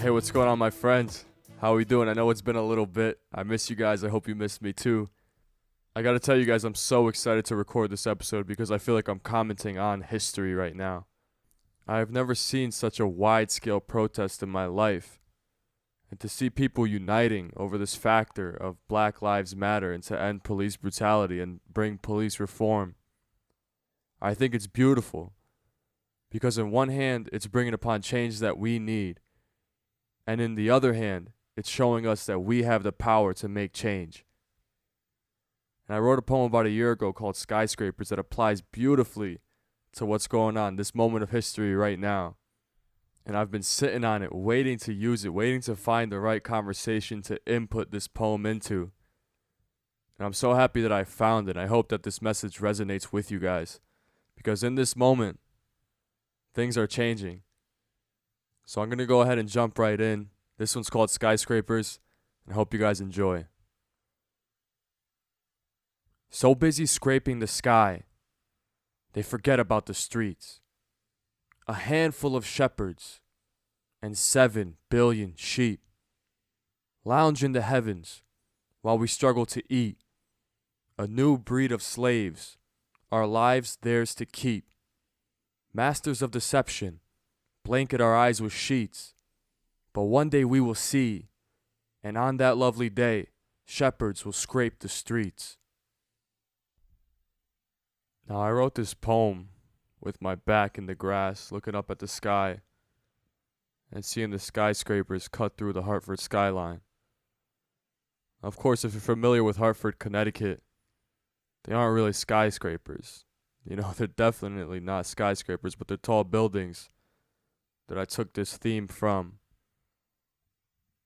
Hey, what's going on, my friends? How are we doing? I know it's been a little bit. I miss you guys. I hope you missed me too. I gotta tell you guys, I'm so excited to record this episode because I feel like I'm commenting on history right now. I have never seen such a wide-scale protest in my life. And to see people uniting over this factor of Black Lives Matter and to end police brutality and bring police reform, I think it's beautiful. Because in one hand, it's bringing upon change that we need. And in the other hand, it's showing us that we have the power to make change. And I wrote a poem about a year ago called Skyscrapers that applies beautifully to what's going on, this moment of history right now. And I've been sitting on it, waiting to use it, waiting to find the right conversation to input this poem into. And I'm so happy that I found it. I hope that this message resonates with you guys. Because in this moment, things are changing. So I'm going to go ahead and jump right in. This one's called Skyscrapers, and I hope you guys enjoy. So busy scraping the sky, they forget about the streets. A handful of shepherds and 7 billion sheep lounge in the heavens while we struggle to eat. A new breed of slaves, our lives theirs to keep. Masters of deception, blanket our eyes with sheets. But one day we will see, and on that lovely day, shepherds will scrape the streets. Now I wrote this poem with my back in the grass, looking up at the sky, and seeing the skyscrapers cut through the Hartford skyline. Of course, if you're familiar with Hartford, Connecticut, they aren't really skyscrapers. You know, they're definitely not skyscrapers, but they're tall buildings that I took this theme from.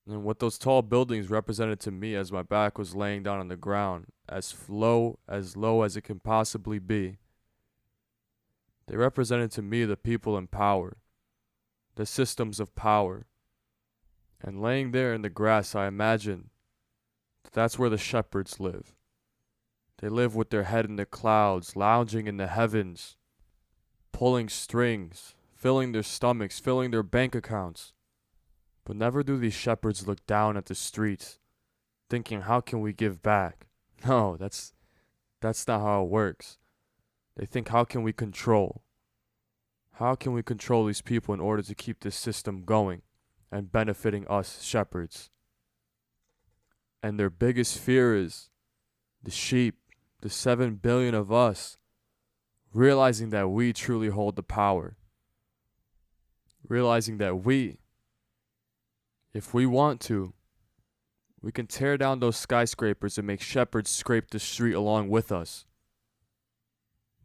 And what those tall buildings represented to me as my back was laying down on the ground, as low as it can possibly be, they represented to me the people in power, the systems of power. And laying there in the grass, I imagined that's where the shepherds live. They live with their head in the clouds, lounging in the heavens, pulling strings, filling their stomachs, filling their bank accounts. But never do these shepherds look down at the streets, thinking, how can we give back? No, that's not how it works. They think, how can we control? How can we control these people in order to keep this system going and benefiting us shepherds? And their biggest fear is the sheep, the 7 billion of us, realizing that we truly hold the power. Realizing that we, if we want to, we can tear down those skyscrapers and make shepherds scrape the street along with us.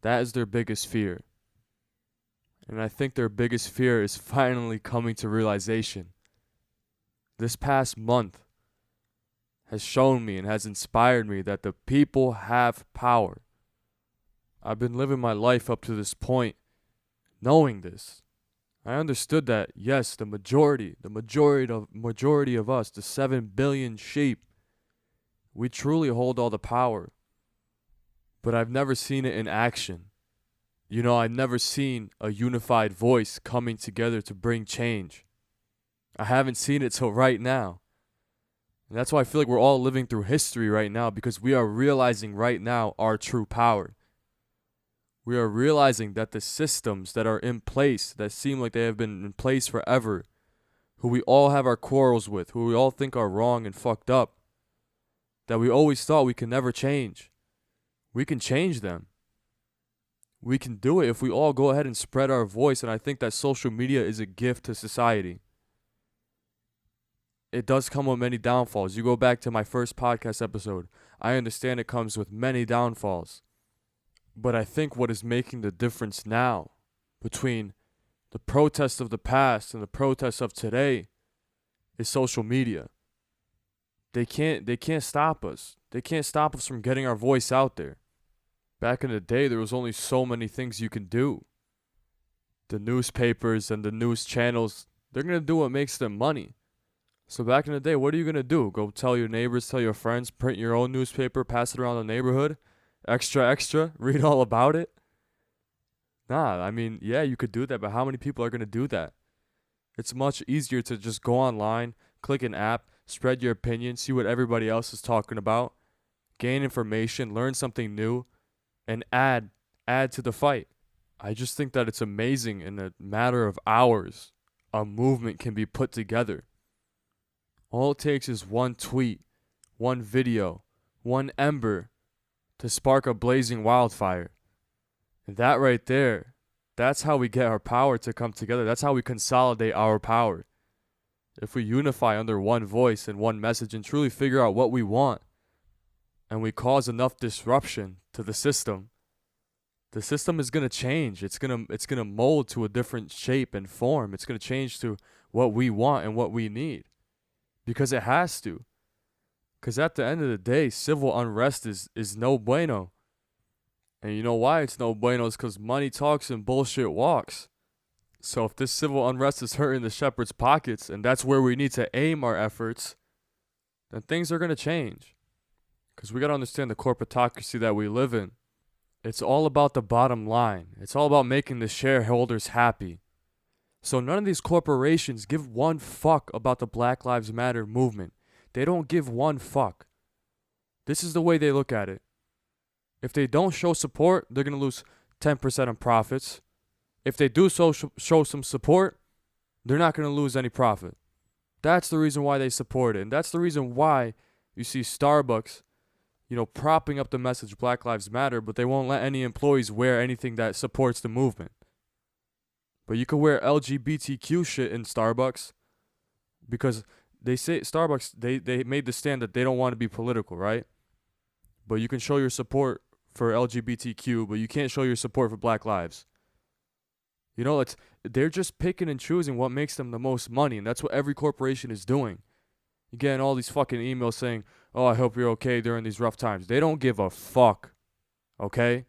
That is their biggest fear. And I think their biggest fear is finally coming to realization. This past month has shown me and has inspired me that the people have power. I've been living my life up to this point knowing this. I understood that, yes, the majority of us, the 7 billion sheep, we truly hold all the power. But I've never seen it in action. You know, I've never seen a unified voice coming together to bring change. I haven't seen it till right now. And that's why I feel like we're all living through history right now, because we are realizing right now our true power. We are realizing that the systems that are in place, that seem like they have been in place forever, who we all have our quarrels with, who we all think are wrong and fucked up, that we always thought we can never change. We can change them. We can do it if we all go ahead and spread our voice, and I think that social media is a gift to society. It does come with many downfalls. You go back to my first podcast episode, I understand it comes with many downfalls. But I think what is making the difference now between the protests of the past and the protests of today is social media. They can't stop us. They can't stop us from getting our voice out there. Back in the day, there was only so many things you can do. The newspapers and the news channels, they're going to do what makes them money. So back in the day, what are you going to do? Go tell your neighbors, tell your friends, print your own newspaper, pass it around the neighborhood? Extra, read all about it? Nah, I mean, yeah, you could do that, but how many people are going to do that? It's much easier to just go online, click an app, spread your opinion, see what everybody else is talking about, gain information, learn something new, and add to the fight. I just think that it's amazing in a matter of hours a movement can be put together. All it takes is one tweet, one video, one ember to spark a blazing wildfire. And that right there, that's how we get our power to come together. That's how we consolidate our power. If we unify under one voice and one message and truly figure out what we want, and we cause enough disruption to the system is going to change. It's going to mold to a different shape and form. It's going to change to what we want and what we need. Because it has to. Because at the end of the day, civil unrest is no bueno. And you know why it's no bueno? It's because money talks and bullshit walks. So if this civil unrest is hurting the shepherd's pockets, and that's where we need to aim our efforts, then things are going to change. Because we got to understand the corporatocracy that we live in. It's all about the bottom line. It's all about making the shareholders happy. So none of these corporations give one fuck about the Black Lives Matter movement. They don't give one fuck. This is the way they look at it. If they don't show support, they're going to lose 10% on profits. If they do show some support, they're not going to lose any profit. That's the reason why they support it. And that's the reason why you see Starbucks, propping up the message Black Lives Matter, but they won't let any employees wear anything that supports the movement. But you can wear LGBTQ shit in Starbucks because they say Starbucks, they made the stand that they don't want to be political, right? But you can show your support for LGBTQ, but you can't show your support for Black lives. They're just picking and choosing what makes them the most money, and that's what every corporation is doing. You're getting all these fucking emails saying, "Oh, I hope you're okay during these rough times." They don't give a fuck, okay?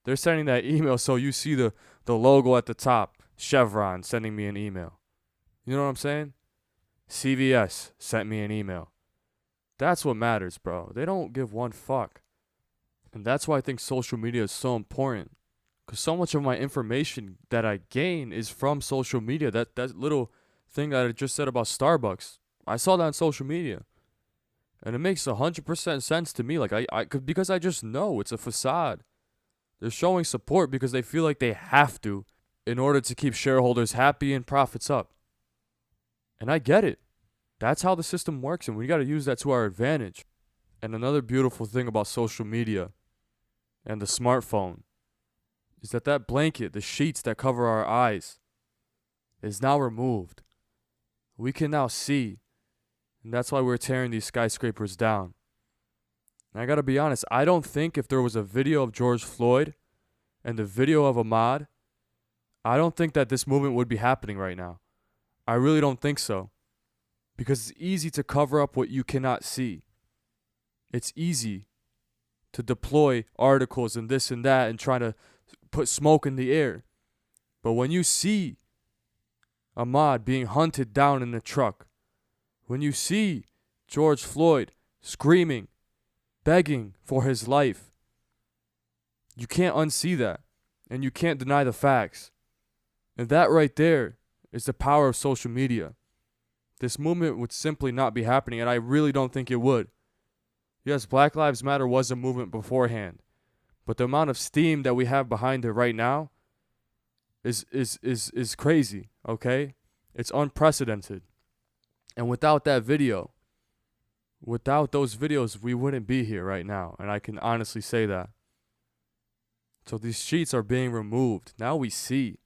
They're sending that email so you see the logo at the top, Chevron sending me an email. You know what I'm saying? CVS sent me an email. That's what matters, bro. They don't give one fuck. And that's why I think social media is so important. Because so much of my information that I gain is from social media. That little thing that I just said about Starbucks, I saw that on social media. And it makes 100% sense to me. Because I just know it's a facade. They're showing support because they feel like they have to in order to keep shareholders happy and profits up. And I get it. That's how the system works, and we got to use that to our advantage. And another beautiful thing about social media and the smartphone is that blanket, the sheets that cover our eyes, is now removed. We can now see, and that's why we're tearing these skyscrapers down. And I gotta be honest, I don't think if there was a video of George Floyd and the video of Ahmaud, I don't think that this movement would be happening right now. I really don't think so. Because it's easy to cover up what you cannot see. It's easy to deploy articles and this and that and try to put smoke in the air. But when you see Ahmaud being hunted down in a truck, when you see George Floyd screaming, begging for his life, you can't unsee that. And you can't deny the facts. And that right there is the power of social media. This movement would simply not be happening, and I really don't think it would. Yes, Black Lives Matter was a movement beforehand, but the amount of steam that we have behind it right now is crazy, okay? It's unprecedented. And without those videos, we wouldn't be here right now, and I can honestly say that. So these sheets are being removed. Now we see.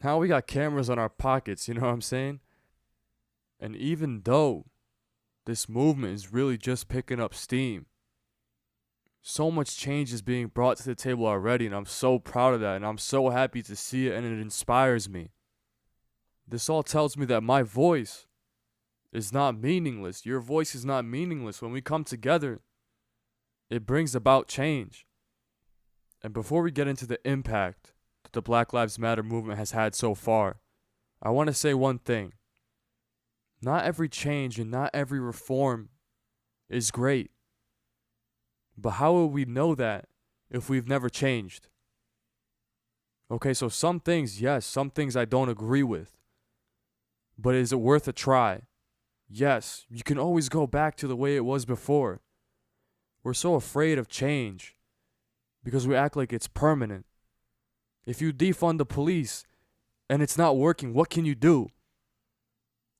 Now we got cameras on our pockets, you know what I'm saying? And even though this movement is really just picking up steam, so much change is being brought to the table already, and I'm so proud of that, and I'm so happy to see it, and it inspires me. This all tells me that my voice is not meaningless. Your voice is not meaningless. When we come together, it brings about change. And before we get into the impact that the Black Lives Matter movement has had so far, I want to say one thing. Not every change and not every reform is great. But how will we know that if we've never changed? Okay, so some things, yes, some things I don't agree with. But is it worth a try? Yes, you can always go back to the way it was before. We're so afraid of change because we act like it's permanent. If you defund the police and it's not working, what can you do?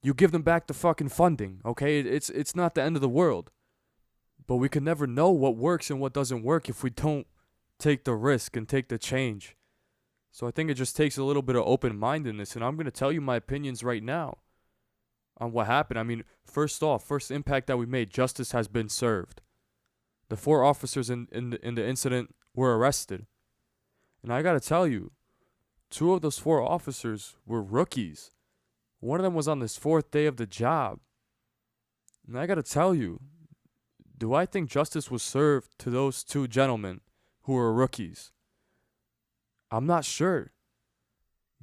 You give them back the fucking funding, okay? It's not the end of the world. But we can never know what works and what doesn't work if we don't take the risk and take the change. So I think it just takes a little bit of open-mindedness, and I'm going to tell you my opinions right now on what happened. I mean, first impact that we made, justice has been served. The 4 officers in the incident were arrested. And I got to tell you, 2 of those 4 officers were rookies. One of them was on his 4th day of the job. And I got to tell you, do I think justice was served to those 2 gentlemen who were rookies? I'm not sure.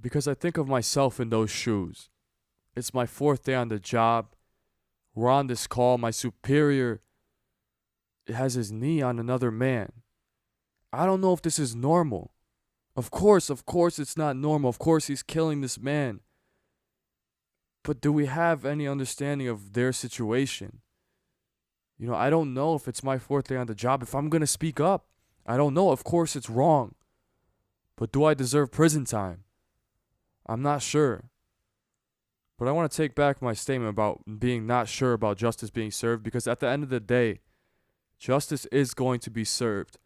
Because I think of myself in those shoes. It's my 4th day on the job. We're on this call. My superior has his knee on another man. I don't know if this is normal. Of course it's not normal. Of course he's killing this man. But do we have any understanding of their situation? You know, I don't know if it's my 4th day on the job. If I'm going to speak up, I don't know. Of course it's wrong. But do I deserve prison time? I'm not sure. But I want to take back my statement about being not sure about justice being served, because at the end of the day, justice is going to be served,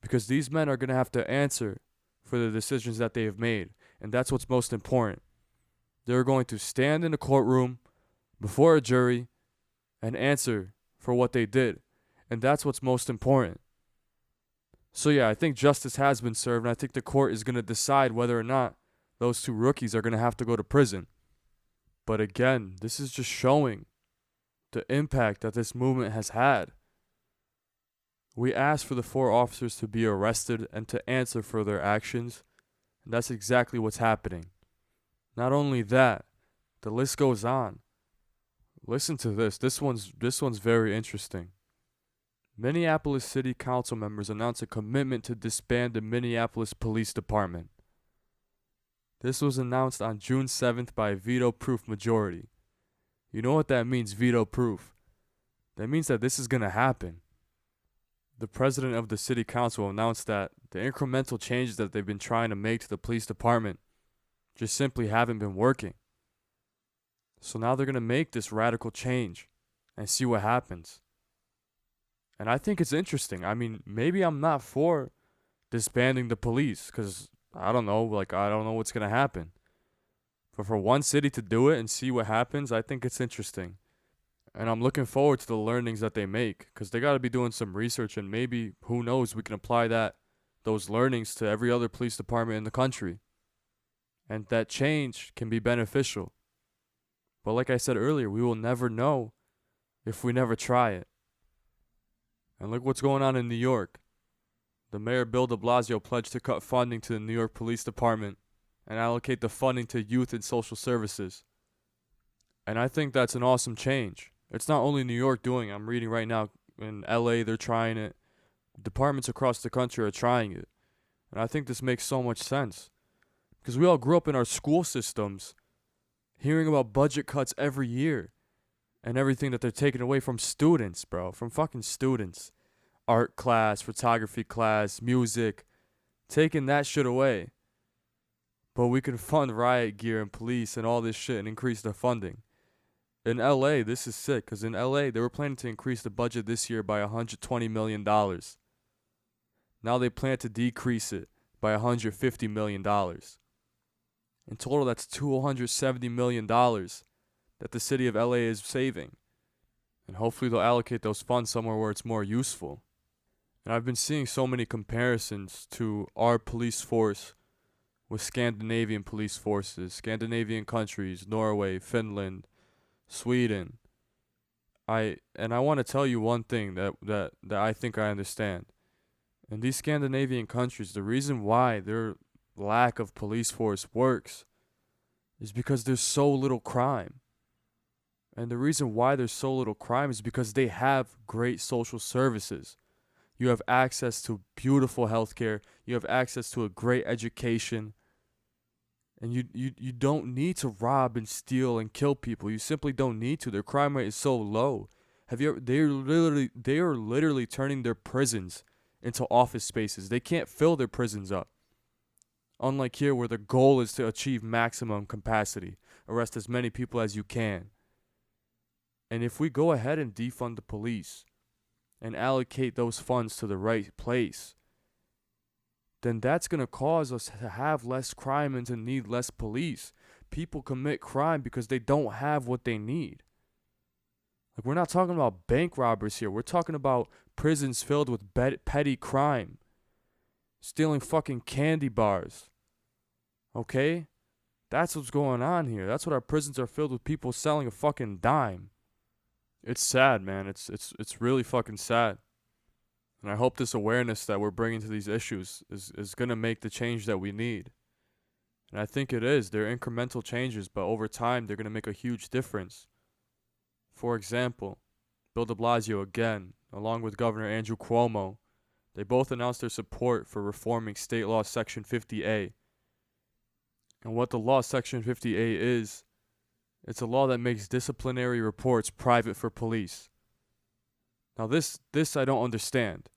because these men are going to have to answer for the decisions that they have made, and that's what's most important. They're going to stand in a courtroom before a jury and answer for what they did, and that's what's most important. So yeah, I think justice has been served, and I think the court is going to decide whether or not those 2 rookies are going to have to go to prison. But again, this is just showing the impact that this movement has had. We asked for the 4 officers to be arrested and to answer for their actions, and that's exactly what's happening. Not only that, the list goes on. Listen to this. This one's very interesting. Minneapolis City Council members announced a commitment to disband the Minneapolis Police Department. This was announced on June 7th by a veto-proof majority. You know what that means, veto-proof? That means that this is going to happen. The president of the city council announced that the incremental changes that they've been trying to make to the police department just simply haven't been working. So now they're going to make this radical change and see what happens. And I think it's interesting. I mean, maybe I'm not for disbanding the police because I don't know what's going to happen. But for one city to do it and see what happens, I think it's interesting. And I'm looking forward to the learnings that they make, because they got to be doing some research, and maybe, who knows, we can apply those learnings to every other police department in the country. And that change can be beneficial. But like I said earlier, we will never know if we never try it. And look what's going on in New York. The mayor, Bill de Blasio, pledged to cut funding to the New York Police Department and allocate the funding to youth and social services. And I think that's an awesome change. It's not only New York doing it. I'm reading right now in LA, they're trying it. Departments across the country are trying it. And I think this makes so much sense. Because we all grew up in our school systems hearing about budget cuts every year and everything that they're taking away from students, bro. From fucking students. Art class, photography class, music. Taking that shit away. But we can fund riot gear and police and all this shit and increase the funding. In LA, this is sick, because in LA, they were planning to increase the budget this year by $120 million. Now they plan to decrease it by $150 million. In total, that's $270 million that the city of LA is saving. And hopefully they'll allocate those funds somewhere where it's more useful. And I've been seeing so many comparisons to our police force with Scandinavian police forces, Scandinavian countries, Norway, Finland, Sweden. I want to tell you one thing that I think I understand. In these Scandinavian countries, the reason why their lack of police force works is because there's so little crime. And the reason why there's so little crime is because they have great social services. You have access to beautiful healthcare. You have access to a great education. And you don't need to rob and steal and kill people. You simply don't need to. Their crime rate is so low. Have you ever, they are literally turning their prisons into office spaces. They can't fill their prisons up. Unlike here where the goal is to achieve maximum capacity. Arrest as many people as you can. And if we go ahead and defund the police and allocate those funds to the right place, then that's going to cause us to have less crime and to need less police. People commit crime because they don't have what they need. Like, we're not talking about bank robbers here. We're talking about prisons filled with petty crime. Stealing fucking candy bars. Okay? That's what's going on here. That's what our prisons are filled with, people selling a fucking dime. It's sad, man. It's really fucking sad. And I hope this awareness that we're bringing to these issues is going to make the change that we need. And I think it is. They're incremental changes, but over time, they're going to make a huge difference. For example, Bill de Blasio again, along with Governor Andrew Cuomo, they both announced their support for reforming State Law Section 50A. And what the law Section 50A is, it's a law that makes disciplinary reports private for police. Now this I don't understand.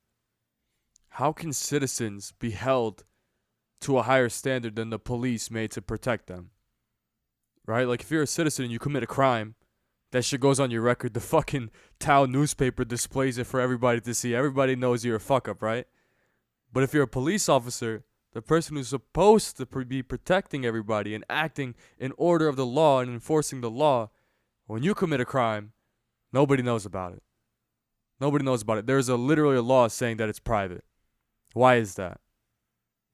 How can citizens be held to a higher standard than the police made to protect them? Right? Like, if you're a citizen and you commit a crime, that shit goes on your record. The fucking town newspaper displays it for everybody to see. Everybody knows you're a fuck up, right? But if you're a police officer, the person who's supposed to be protecting everybody and acting in order of the law and enforcing the law, when you commit a crime, nobody knows about it. Nobody knows about it. There's literally a law saying that it's private. Why is that?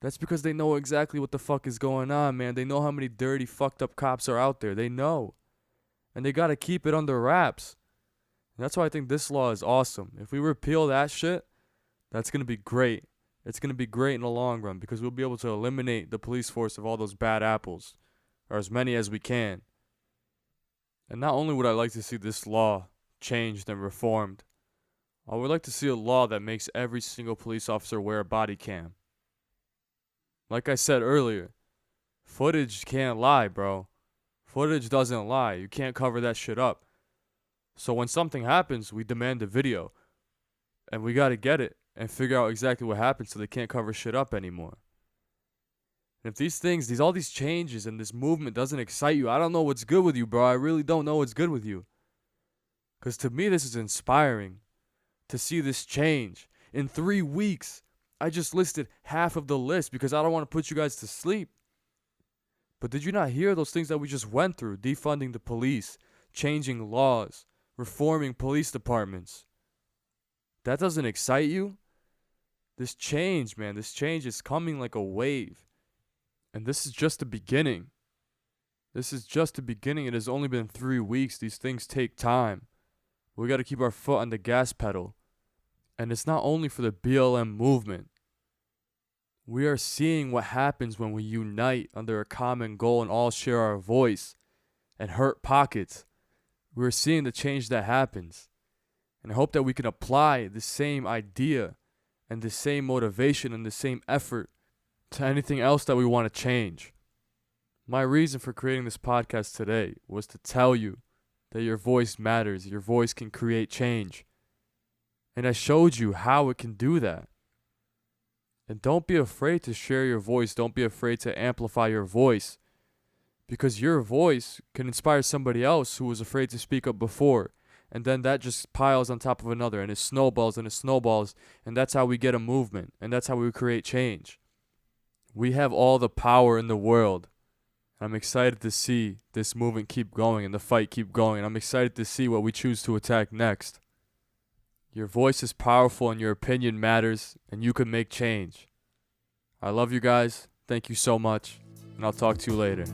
That's because they know exactly what the fuck is going on, man. They know how many dirty, fucked up cops are out there. They know. And they gotta keep it under wraps. And that's why I think this law is awesome. If we repeal that shit, that's gonna be great. It's gonna be great in the long run because we'll be able to eliminate the police force of all those bad apples, or as many as we can. And not only would I like to see this law changed and reformed, I would like to see a law that makes every single police officer wear a body cam. Like I said earlier, footage can't lie, bro. Footage doesn't lie. You can't cover that shit up. So when something happens, we demand a video. And we gotta get it and figure out exactly what happened so they can't cover shit up anymore. And if all these changes and this movement doesn't excite you, I don't know what's good with you, bro. I really don't know what's good with you. Because to me, this is inspiring to see this change. In 3 weeks, I just listed half of the list because I don't want to put you guys to sleep. But did you not hear those things that we just went through? Defunding the police, changing laws, reforming police departments. That doesn't excite you? This change, man, this change is coming like a wave. And this is just the beginning. This is just the beginning. It has only been 3 weeks. These things take time. We got to keep our foot on the gas pedal. And it's not only for the BLM movement. We are seeing what happens when we unite under a common goal and all share our voice and hurt pockets. We're seeing the change that happens. And I hope that we can apply the same idea and the same motivation and the same effort to anything else that we want to change. My reason for creating this podcast today was to tell you that your voice matters. Your voice can create change. And I showed you how it can do that. And don't be afraid to share your voice. Don't be afraid to amplify your voice. Because your voice can inspire somebody else who was afraid to speak up before. And then that just piles on top of another. And it snowballs and it snowballs. And that's how we get a movement. And that's how we create change. We have all the power in the world. I'm excited to see this movement keep going and the fight keep going. And I'm excited to see what we choose to attack next. Your voice is powerful and your opinion matters, and you can make change. I love you guys. Thank you so much, and I'll talk to you later.